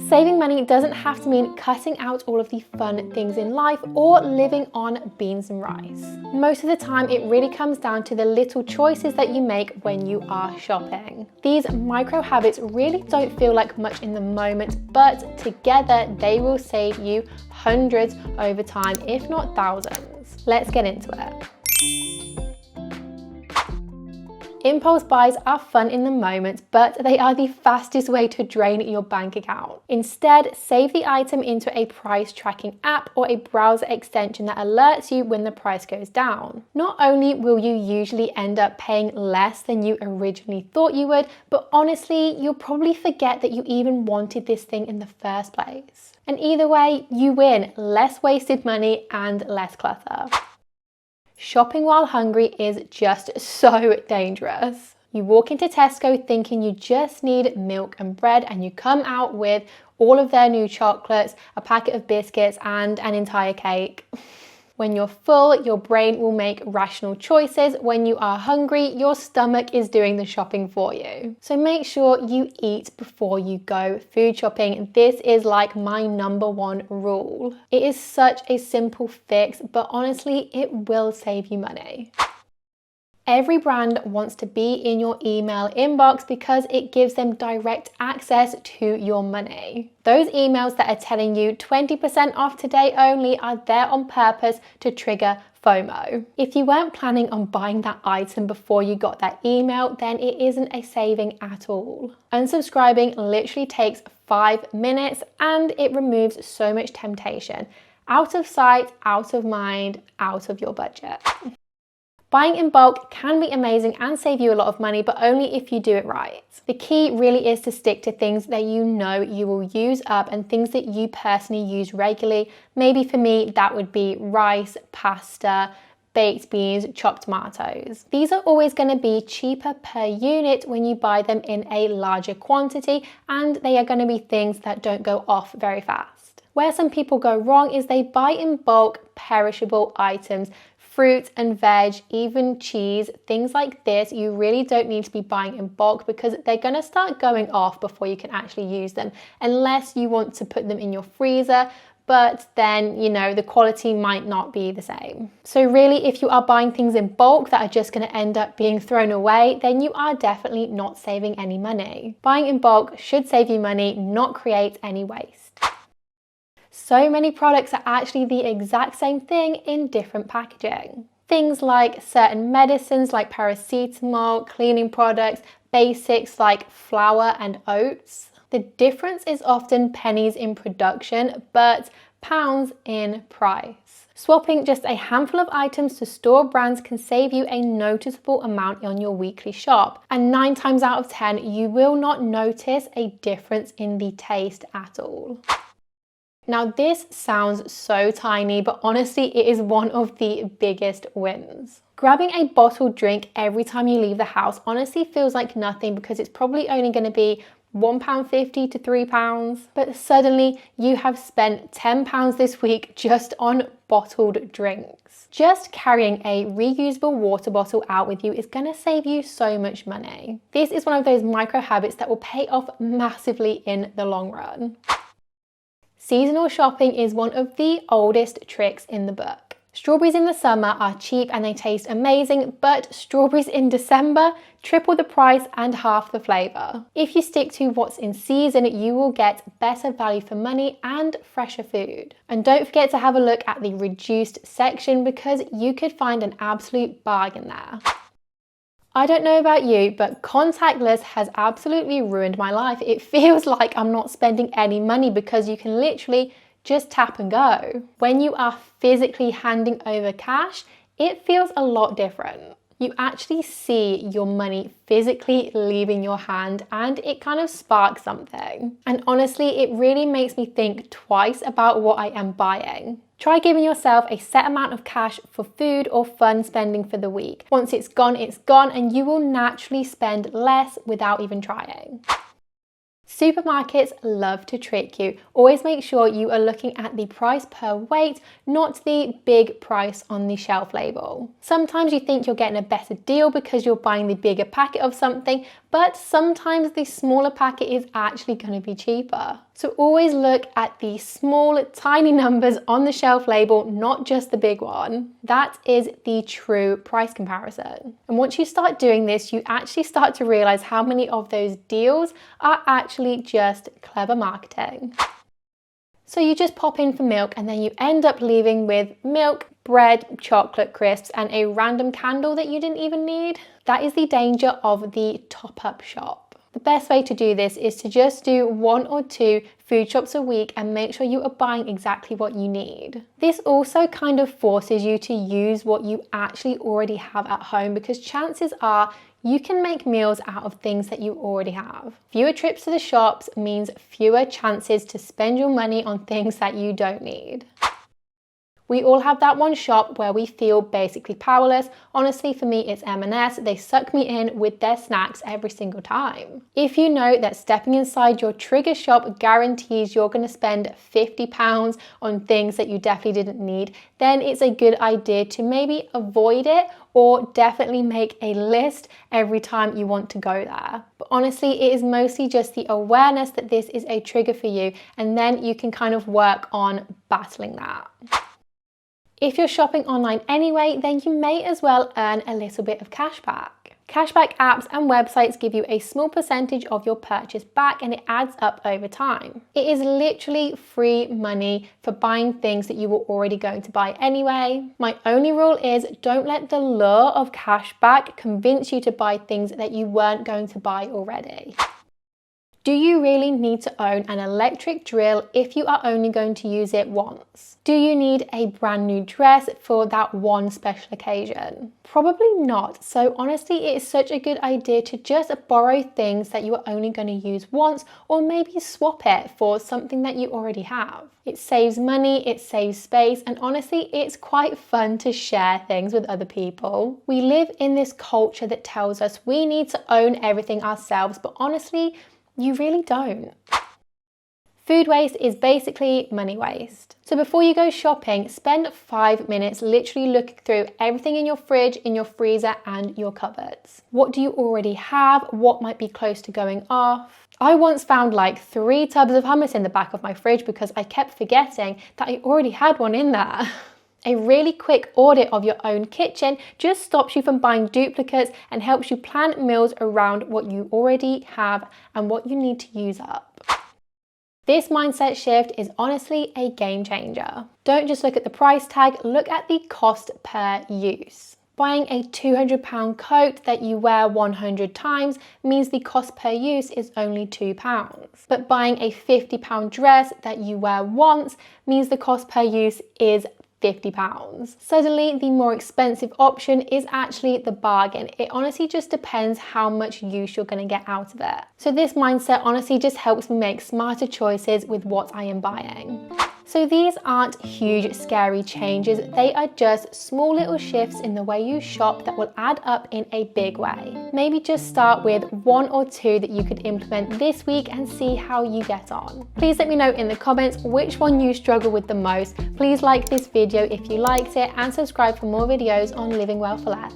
Saving money doesn't have to mean cutting out all of the fun things in life or living on beans and rice. Most of the time, it really comes down to the little choices that you make when you are shopping. These micro habits really don't feel like much in the moment, but together they will save you hundreds over time, if not thousands. Let's get into it. Impulse buys are fun in the moment, but they are the fastest way to drain your bank account. Instead, save the item into a price tracking app or a browser extension that alerts you when the price goes down. Not only will you usually end up paying less than you originally thought you would, but honestly, you'll probably forget that you even wanted this thing in the first place. And either way, you win less wasted money and less clutter. Shopping while hungry is just so dangerous. You walk into Tesco thinking you just need milk and bread, and you come out with all of their new chocolates, a packet of biscuits, and an entire cake. When you're full, your brain will make rational choices. When you are hungry, your stomach is doing the shopping for you. So make sure you eat before you go food shopping. This is like my #1 rule. It is such a simple fix, but honestly, it will save you money. Every brand wants to be in your email inbox because it gives them direct access to your money. Those emails that are telling you 20% off today only are there on purpose to trigger FOMO. If you weren't planning on buying that item before you got that email, then it isn't a saving at all. Unsubscribing literally takes 5 minutes and it removes so much temptation. Out of sight, out of mind, out of your budget. Buying in bulk can be amazing and save you a lot of money, but only if you do it right. The key really is to stick to things that you know you will use up and things that you personally use regularly. Maybe for me, that would be rice, pasta, baked beans, chopped tomatoes. These are always going to be cheaper per unit when you buy them in a larger quantity, and they are going to be things that don't go off very fast. Where some people go wrong is they buy in bulk perishable items. Fruit and veg, even cheese, things like this, you really don't need to be buying in bulk because they're going to start going off before you can actually use them, unless you want to put them in your freezer, but then, you know, the quality might not be the same. So really, if you are buying things in bulk that are just going to end up being thrown away, then you are definitely not saving any money. Buying in bulk should save you money, not create any waste. So many products are actually the exact same thing in different packaging. Things like certain medicines like paracetamol, cleaning products, basics like flour and oats. The difference is often pennies in production, but pounds in price. Swapping just a handful of items to store brands can save you a noticeable amount on your weekly shop. And 9 times out of 10, you will not notice a difference in the taste at all. Now this sounds so tiny, but honestly it is one of the biggest wins. Grabbing a bottled drink every time you leave the house honestly feels like nothing because it's probably only going to be £1.50 to £3, but suddenly you have spent £10 this week just on bottled drinks. Just carrying a reusable water bottle out with you is going to save you so much money. This is one of those micro habits that will pay off massively in the long run. Seasonal shopping is one of the oldest tricks in the book. Strawberries in the summer are cheap and they taste amazing, but strawberries in December, triple the price and half the flavour. If you stick to what's in season, you will get better value for money and fresher food. And don't forget to have a look at the reduced section because you could find an absolute bargain there. I don't know about you, but contactless has absolutely ruined my life. It feels like I'm not spending any money because you can literally just tap and go. When you are physically handing over cash, it feels a lot different. You actually see your money physically leaving your hand and it kind of sparks something. And honestly, it really makes me think twice about what I am buying. Try giving yourself a set amount of cash for food or fun spending for the week. Once it's gone, and you will naturally spend less without even trying. Supermarkets love to trick you. Always make sure you are looking at the price per weight, not the big price on the shelf label. Sometimes you think you're getting a better deal because you're buying the bigger packet of something, but sometimes the smaller packet is actually going to be cheaper. So always look at the small, tiny numbers on the shelf label, not just the big one. That is the true price comparison. And once you start doing this, you actually start to realize how many of those deals are actually just clever marketing. So you just pop in for milk and then you end up leaving with milk, bread, chocolate crisps, and a random candle that you didn't even need. That is the danger of the top-up shop. The best way to do this is to just do 1 or 2 food shops a week and make sure you are buying exactly what you need. This also kind of forces you to use what you actually already have at home, because chances are you can make meals out of things that you already have. Fewer trips to the shops means fewer chances to spend your money on things that you don't need. We all have that one shop where we feel basically powerless. Honestly, for me, it's M&S. They suck me in with their snacks every single time. If you know that stepping inside your trigger shop guarantees you're going to spend £50 on things that you definitely didn't need, then it's a good idea to maybe avoid it, or definitely make a list every time you want to go there. But honestly, it is mostly just the awareness that this is a trigger for you, and then you can kind of work on battling that. If you're shopping online anyway, then you may as well earn a little bit of cash back. Cashback apps and websites give you a small percentage of your purchase back, and it adds up over time. It is literally free money for buying things that you were already going to buy anyway. My only rule is don't let the lure of cashback convince you to buy things that you weren't going to buy already. Do you really need to own an electric drill if you are only going to use it once? Do you need a brand new dress for that one special occasion? Probably not. So honestly, it is such a good idea to just borrow things that you are only going to use once, or maybe swap it for something that you already have. It saves money, it saves space, and honestly, it's quite fun to share things with other people. We live in this culture that tells us we need to own everything ourselves, but honestly, you really don't. Food waste is basically money waste. So before you go shopping, spend 5 minutes literally looking through everything in your fridge, in your freezer, and your cupboards. What do you already have? What might be close to going off? I once found like 3 tubs of hummus in the back of my fridge because I kept forgetting that I already had one in there. A really quick audit of your own kitchen just stops you from buying duplicates and helps you plan meals around what you already have and what you need to use up. This mindset shift is honestly a game changer. Don't just look at the price tag, look at the cost per use. Buying a £200 coat that you wear 100 times means the cost per use is only £2. But buying a £50 dress that you wear once means the cost per use is £50. Suddenly, the more expensive option is actually the bargain. It honestly just depends how much use you're going to get out of it. So this mindset honestly just helps me make smarter choices with what I am buying. So these aren't huge, scary changes. They are just small little shifts in the way you shop that will add up in a big way. Maybe just start with 1 or 2 that you could implement this week and see how you get on. Please let me know in the comments which one you struggle with the most. Please like this video if you liked it and subscribe for more videos on living well for less.